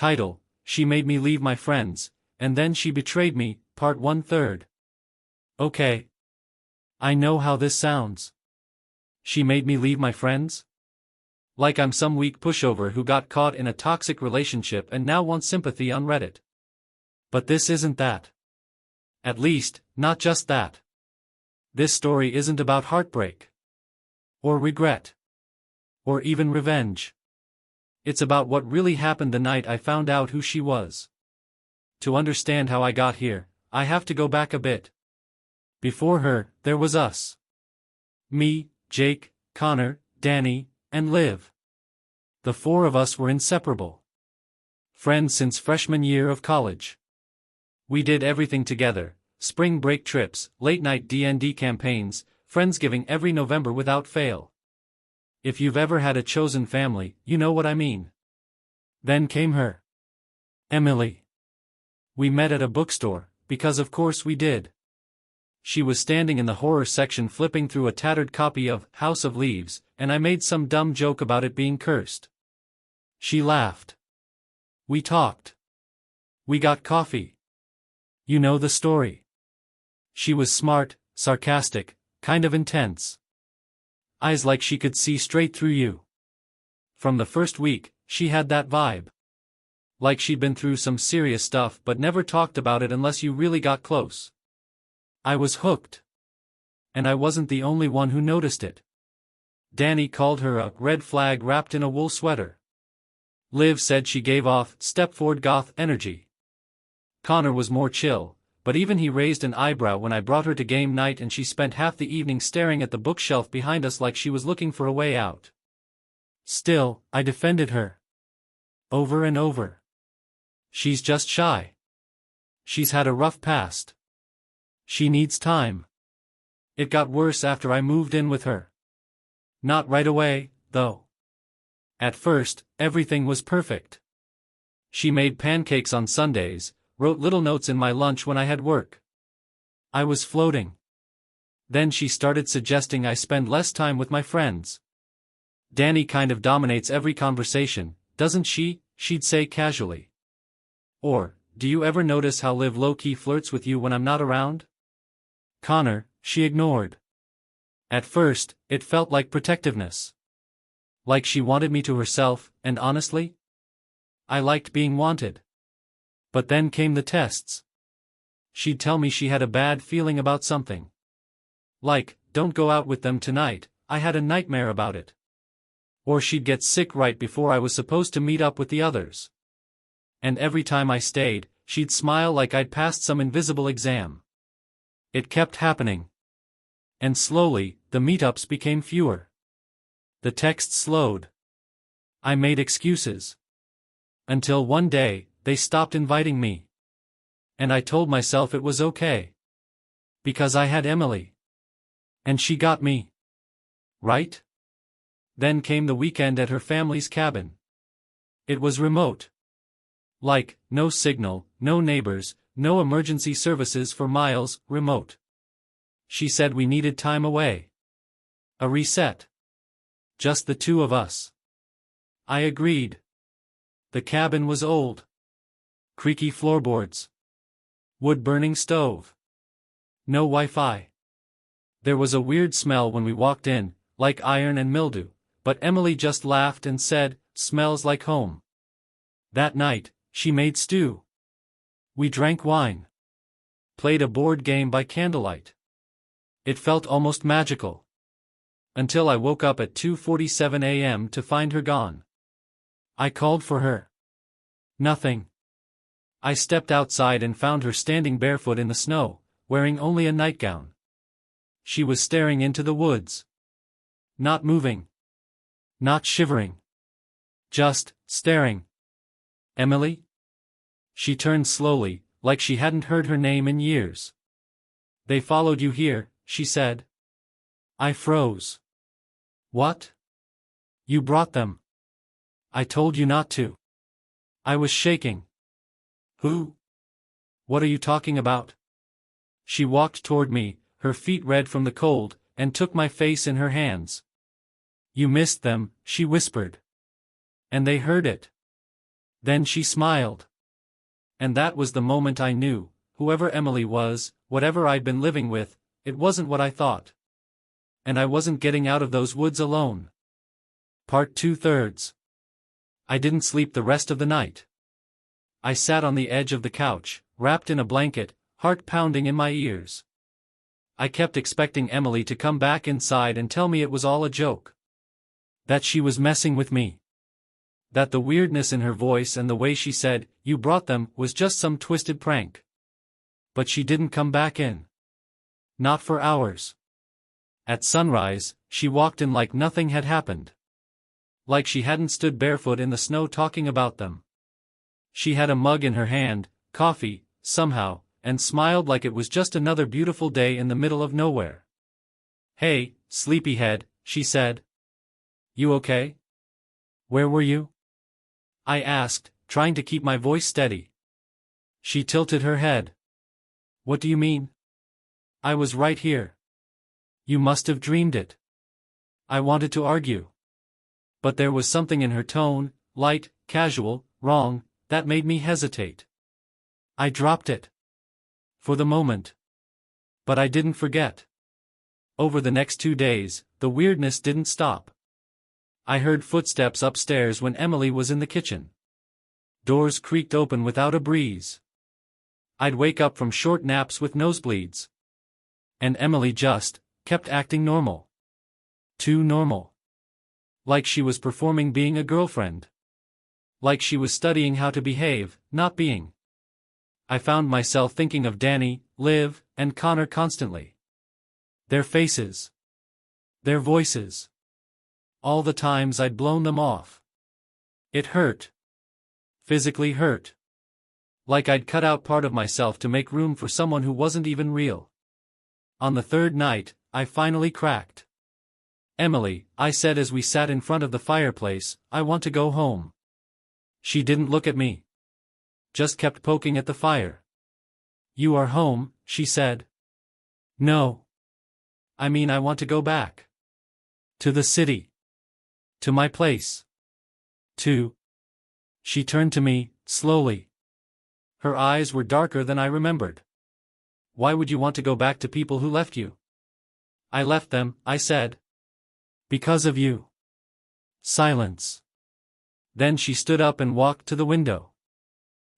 Title: She Made Me Leave My Friends, and Then She Betrayed Me, Part 1/3. Okay. I know how this sounds. She made me leave my friends? Like I'm some weak pushover who got caught in a toxic relationship and now wants sympathy on Reddit. But this isn't that. At least, not just that. This story isn't about heartbreak. Or regret. Or even revenge. It's about what really happened the night I found out who she was. To understand how I got here, I have to go back a bit. Before her, there was us. Me, Jake, Connor, Danny, and Liv. The four of us were inseparable. Friends since freshman year of college. We did everything together: spring break trips, late-night D&D campaigns, Friendsgiving every November without fail. If you've ever had a chosen family, you know what I mean. Then came her. Emily. We met at a bookstore, because of course we did. She was standing in the horror section flipping through a tattered copy of House of Leaves, and I made some dumb joke about it being cursed. She laughed. We talked. We got coffee. You know the story. She was smart, sarcastic, kind of intense. Eyes like she could see straight through you. From the first week, she had that vibe. Like she'd been through some serious stuff but never talked about it unless you really got close. I was hooked. And I wasn't the only one who noticed it. Danny called her a red flag wrapped in a wool sweater. Liv said she gave off Stepford goth energy. Connor was more chill, but even he raised an eyebrow when I brought her to game night and she spent half the evening staring at the bookshelf behind us like she was looking for a way out. Still, I defended her. Over and over. She's just shy. She's had a rough past. She needs time. It got worse after I moved in with her. Not right away, though. At first, everything was perfect. She made pancakes on Sundays, wrote little notes in my lunch when I had work. I was floating. Then she started suggesting I spend less time with my friends. Danny kind of dominates every conversation, doesn't she? She'd say casually. Or, do you ever notice how Liv low-key flirts with you when I'm not around? Connor, she ignored. At first, it felt like protectiveness. Like she wanted me to herself, and honestly, I liked being wanted. But then came the tests. She'd tell me she had a bad feeling about something. Like, don't go out with them tonight, I had a nightmare about it. Or she'd get sick right before I was supposed to meet up with the others. And every time I stayed, she'd smile like I'd passed some invisible exam. It kept happening. And slowly, the meetups became fewer. The texts slowed. I made excuses. Until one day, they stopped inviting me. And I told myself it was okay. Because I had Emily. And she got me. Right? Then came the weekend at her family's cabin. It was remote. Like, no signal, no neighbors, no emergency services for miles, remote. She said we needed time away. A reset. Just the two of us. I agreed. The cabin was old. Creaky floorboards. Wood-burning stove. No Wi-Fi. There was a weird smell when we walked in, like iron and mildew, but Emily just laughed and said, "Smells like home." That night, she made stew. We drank wine. Played a board game by candlelight. It felt almost magical. Until I woke up at 2:47 a.m. to find her gone. I called for her. Nothing. I stepped outside and found her standing barefoot in the snow, wearing only a nightgown. She was staring into the woods. Not moving. Not shivering. Just staring. Emily? She turned slowly, like she hadn't heard her name in years. They followed you here, she said. I froze. What? You brought them. I told you not to. I was shaking. Who? What are you talking about? She walked toward me, her feet red from the cold, and took my face in her hands. You missed them, she whispered. And they heard it. Then she smiled. And that was the moment I knew, whoever Emily was, whatever I'd been living with, it wasn't what I thought. And I wasn't getting out of those woods alone. Part 2/3. I didn't sleep the rest of the night. I sat on the edge of the couch, wrapped in a blanket, heart pounding in my ears. I kept expecting Emily to come back inside and tell me it was all a joke. That she was messing with me. That the weirdness in her voice and the way she said, "You brought them," was just some twisted prank. But she didn't come back in. Not for hours. At sunrise, she walked in like nothing had happened. Like she hadn't stood barefoot in the snow talking about them. She had a mug in her hand, coffee, somehow, and smiled like it was just another beautiful day in the middle of nowhere. "Hey, sleepyhead," she said. "You okay? Where were you?" I asked, trying to keep my voice steady. She tilted her head. "What do you mean?" "I was right here." "You must have dreamed it." I wanted to argue. But there was something in her tone, light, casual, wrong, that made me hesitate. I dropped it. For the moment. But I didn't forget. Over the next 2 days, the weirdness didn't stop. I heard footsteps upstairs when Emily was in the kitchen. Doors creaked open without a breeze. I'd wake up from short naps with nosebleeds. And Emily just kept acting normal. Too normal. Like she was performing being a girlfriend. Like she was studying how to behave, not being. I found myself thinking of Danny, Liv, and Connor constantly. Their faces. Their voices. All the times I'd blown them off. It hurt. Physically hurt. Like I'd cut out part of myself to make room for someone who wasn't even real. On the third night, I finally cracked. "Emily," I said as we sat in front of the fireplace, "I want to go home." She didn't look at me. Just kept poking at the fire. "You are home," she said. "No. I mean, I want to go back. To the city. To my place. To..." She turned to me, slowly. Her eyes were darker than I remembered. "Why would you want to go back to people who left you?" "I left them," I said. "Because of you." Silence. Then she stood up and walked to the window.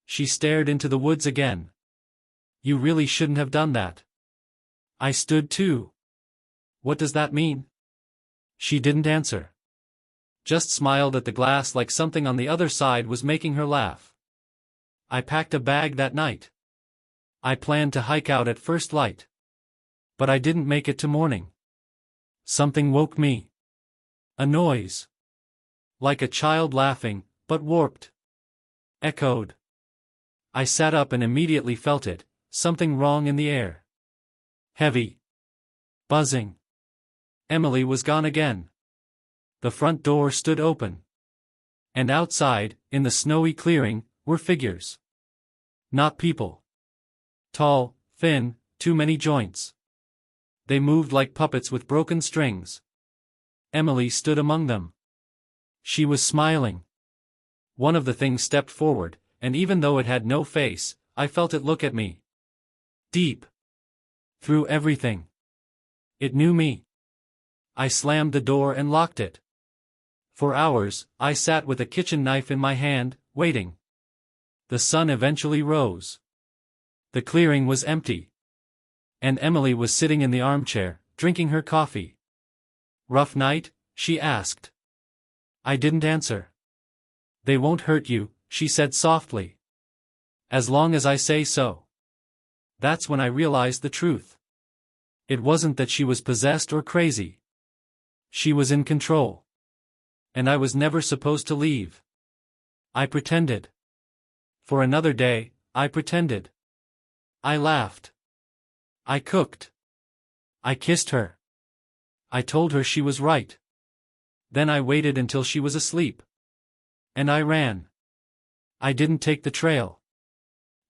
She stared into the woods again. "You really shouldn't have done that." I stood too. "What does that mean?" She didn't answer. Just smiled at the glass like something on the other side was making her laugh. I packed a bag that night. I planned to hike out at first light. But I didn't make it to morning. Something woke me. A noise. Like a child laughing, but warped. Echoed. I sat up and immediately felt it, something wrong in the air. Heavy. Buzzing. Emily was gone again. The front door stood open. And outside, in the snowy clearing, were figures. Not people. Tall, thin, too many joints. They moved like puppets with broken strings. Emily stood among them. She was smiling. One of the things stepped forward, and even though it had no face, I felt it look at me. Deep. Through everything. It knew me. I slammed the door and locked it. For hours, I sat with a kitchen knife in my hand, waiting. The sun eventually rose. The clearing was empty. And Emily was sitting in the armchair, drinking her coffee. "Rough night?" she asked. I didn't answer. "They won't hurt you," she said softly. "As long as I say so." That's when I realized the truth. It wasn't that she was possessed or crazy. She was in control. And I was never supposed to leave. I pretended. For another day, I pretended. I laughed. I cooked. I kissed her. I told her she was right. Then I waited until she was asleep. And I ran. I didn't take the trail.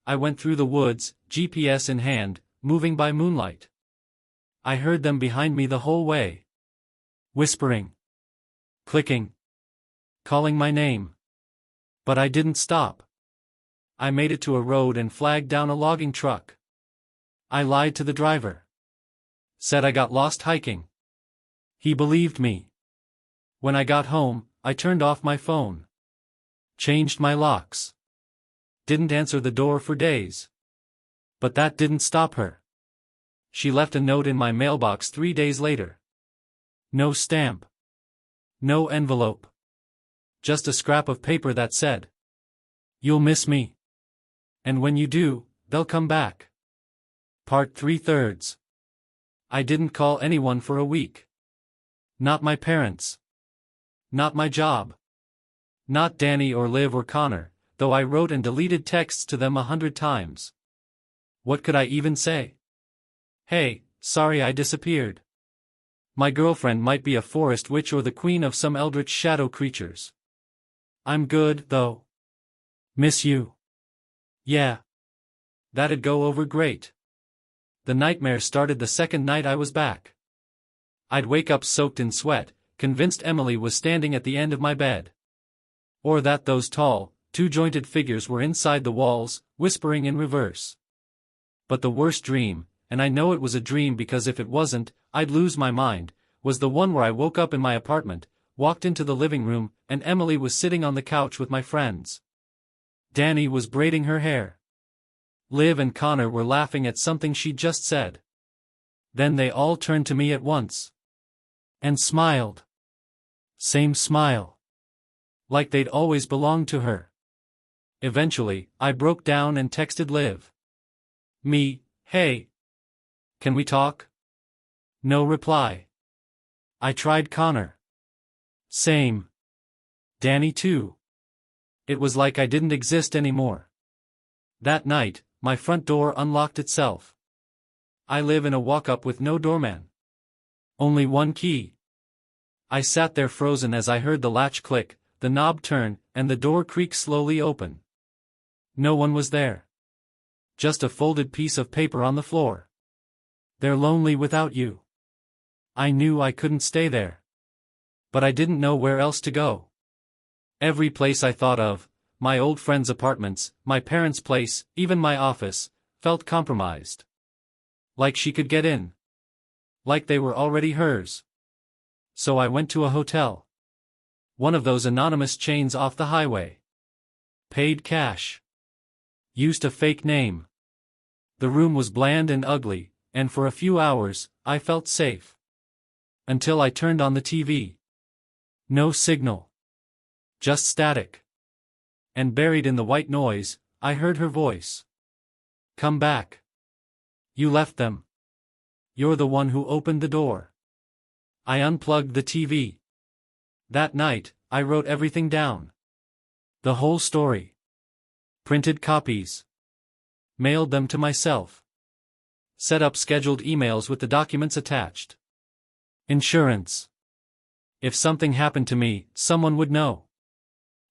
I went through the woods, GPS in hand, moving by moonlight. I heard them behind me the whole way. Whispering. Clicking. Calling my name. But I didn't stop. I made it to a road and flagged down a logging truck. I lied to the driver. Said I got lost hiking. He believed me. When I got home, I turned off my phone. Changed my locks. Didn't answer the door for days. But that didn't stop her. She left a note in my mailbox 3 days later. No stamp. No envelope. Just a scrap of paper that said, "You'll miss me. And when you do, they'll come back." Part 3/3. I didn't call anyone for a week. Not my parents. Not my job. Not Danny or Liv or Connor, though I wrote and deleted texts to them 100 times. What could I even say? Hey, sorry I disappeared. My girlfriend might be a forest witch or the queen of some eldritch shadow creatures. I'm good, though. Miss you. Yeah. That'd go over great. The nightmare started the second night I was back. I'd wake up soaked in sweat, convinced Emily was standing at the end of my bed. Or that those tall, two-jointed figures were inside the walls, whispering in reverse. But the worst dream, and I know it was a dream because if it wasn't, I'd lose my mind, was the one where I woke up in my apartment, walked into the living room, and Emily was sitting on the couch with my friends. Danny was braiding her hair. Liv and Connor were laughing at something she'd just said. Then they all turned to me at once. And smiled. Same smile. Like they'd always belonged to her. Eventually, I broke down and texted Liv. Hey. Can we talk? No reply. I tried Connor. Same. Danny too. It was like I didn't exist anymore. That night, my front door unlocked itself. I live in a walk-up with no doorman. Only one key. I sat there frozen as I heard the latch click, the knob turn, and the door creak slowly open. No one was there. Just a folded piece of paper on the floor. They're lonely without you. I knew I couldn't stay there. But I didn't know where else to go. Every place I thought of, my old friends' apartments, my parents' place, even my office, felt compromised. Like she could get in. Like they were already hers. So I went to a hotel. One of those anonymous chains off the highway. Paid cash. Used a fake name. The room was bland and ugly, and for a few hours, I felt safe. Until I turned on the TV. No signal. Just static. And buried in the white noise, I heard her voice. Come back. You left them. You're the one who opened the door. I unplugged the TV. That night, I wrote everything down. The whole story. Printed copies. Mailed them to myself. Set up scheduled emails with the documents attached. Insurance. If something happened to me, someone would know.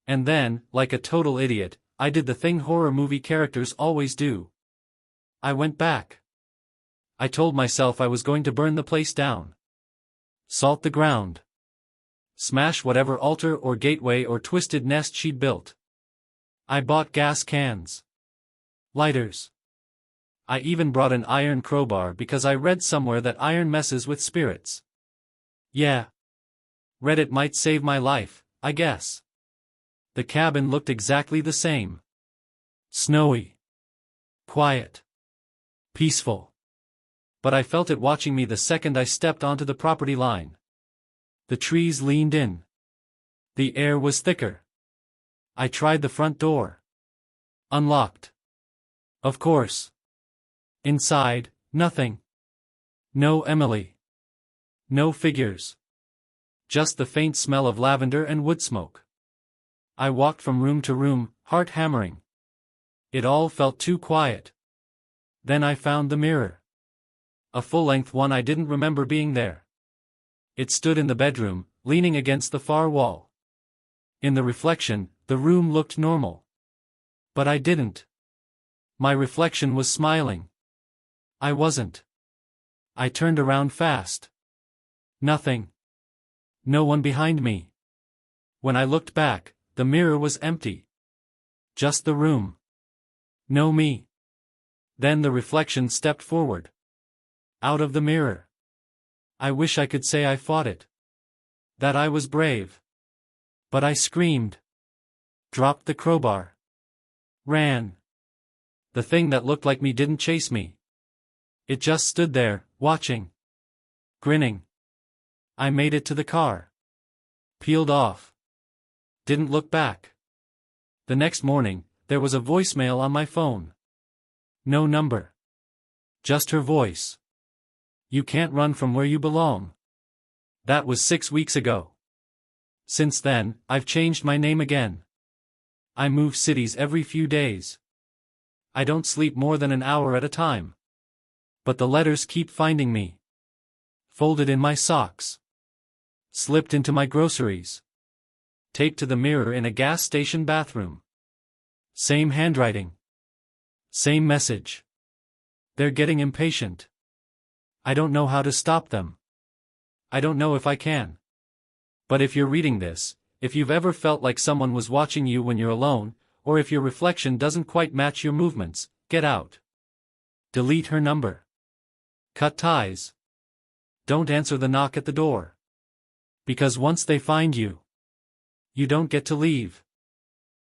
And then, like a total idiot, I did the thing horror movie characters always do. I went back. I told myself I was going to burn the place down. Salt the ground. Smash whatever altar or gateway or twisted nest she'd built. I bought gas cans. Lighters. I even brought an iron crowbar because I read somewhere that iron messes with spirits. Yeah. Read it might save my life, I guess. The cabin looked exactly the same. Snowy. Quiet. Peaceful. But I felt it watching me the second I stepped onto the property line. The trees leaned in. The air was thicker. I tried the front door. Unlocked. Of course. Inside, nothing. No Emily. No figures. Just the faint smell of lavender and wood smoke. I walked from room to room, heart hammering. It all felt too quiet. Then I found the mirror. A full-length one I didn't remember being there. It stood in the bedroom, leaning against the far wall. In the reflection, the room looked normal. But I didn't. My reflection was smiling. I wasn't. I turned around fast. Nothing. No one behind me. When I looked back, the mirror was empty. Just the room. No me. Then the reflection stepped forward. Out of the mirror. I wish I could say I fought it. That I was brave. But I screamed. Dropped the crowbar. Ran. The thing that looked like me didn't chase me. It just stood there, watching. Grinning. I made it to the car. Peeled off. Didn't look back. The next morning, there was a voicemail on my phone. No number. Just her voice. You can't run from where you belong. That was 6 weeks ago. Since then, I've changed my name again. I move cities every few days. I don't sleep more than an hour at a time. But the letters keep finding me. Folded in my socks. Slipped into my groceries. Taped to the mirror in a gas station bathroom. Same handwriting. Same message. They're getting impatient. I don't know how to stop them. I don't know if I can. But if you're reading this, if you've ever felt like someone was watching you when you're alone, or if your reflection doesn't quite match your movements, get out. Delete her number. Cut ties. Don't answer the knock at the door. Because once they find you, you don't get to leave.